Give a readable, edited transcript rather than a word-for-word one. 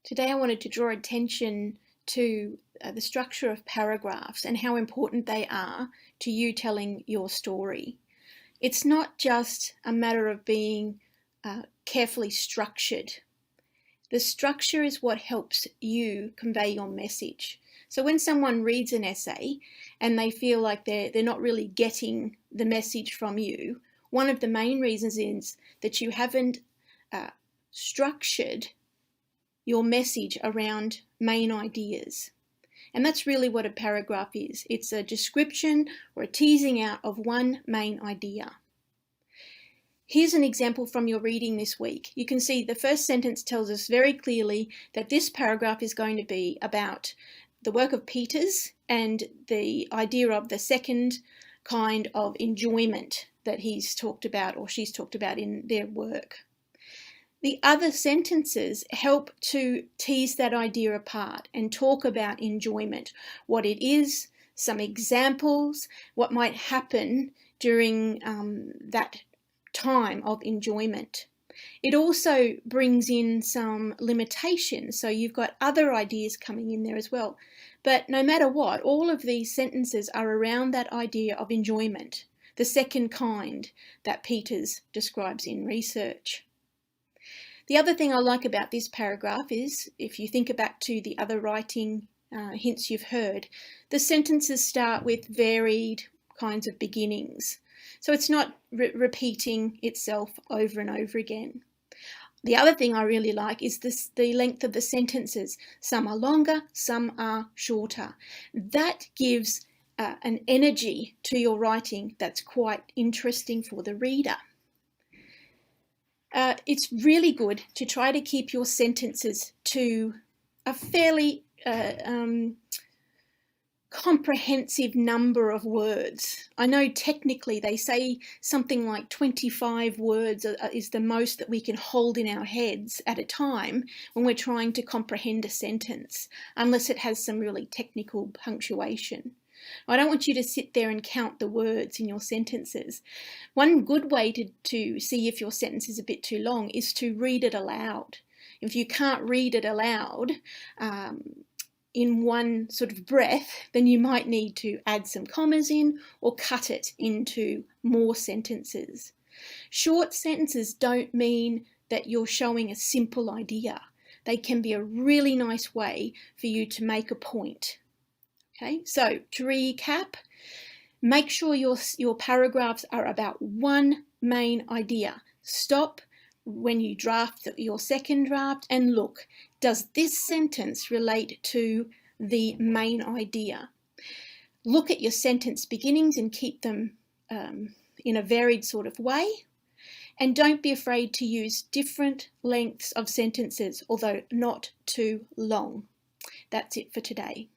Today I wanted to draw attention to the structure of paragraphs and how important they are to you telling your story. It's not just a matter of being carefully structured. The structure is what helps you convey your message. So when someone reads an essay and they feel like they're not really getting the message from you, one of the main reasons is that you haven't structured your message around main ideas. And that's really what a paragraph is. It's a description or a teasing out of one main idea. Here's an example from your reading this week. You can see the first sentence tells us very clearly that this paragraph is going to be about the work of Peters and the idea of the second kind of enjoyment that he's talked about or she's talked about in their work. The other sentences help to tease that idea apart and talk about enjoyment, what it is, some examples, what might happen during that time of enjoyment. It also brings in some limitations, so you've got other ideas coming in there as well. But no matter what, all of these sentences are around that idea of enjoyment, the second kind that Peters describes in research. The other thing I like about this paragraph is, if you think back to the other writing hints you've heard, the sentences start with varied kinds of beginnings. So it's not repeating itself over and over again. The other thing I really like is the length of the sentences. Some are longer, some are shorter. That gives an energy to your writing that's quite interesting for the reader. It's really good to try to keep your sentences to a fairly comprehensive number of words. I know technically they say something like 25 words is the most that we can hold in our heads at a time when we're trying to comprehend a sentence, unless it has some really technical punctuation. I don't want you to sit there and count the words in your sentences. One good way to see if your sentence is a bit too long is to read it aloud. If you can't read it aloud in one sort of breath, then you might need to add some commas in or cut it into more sentences. Short sentences don't mean that you're showing a simple idea. They can be a really nice way for you to make a point. Okay, so to recap, make sure your paragraphs are about one main idea. Stop when you draft your second draft and look, does this sentence relate to the main idea? Look at your sentence beginnings and keep them in a varied sort of way. And don't be afraid to use different lengths of sentences, although not too long. That's it for today.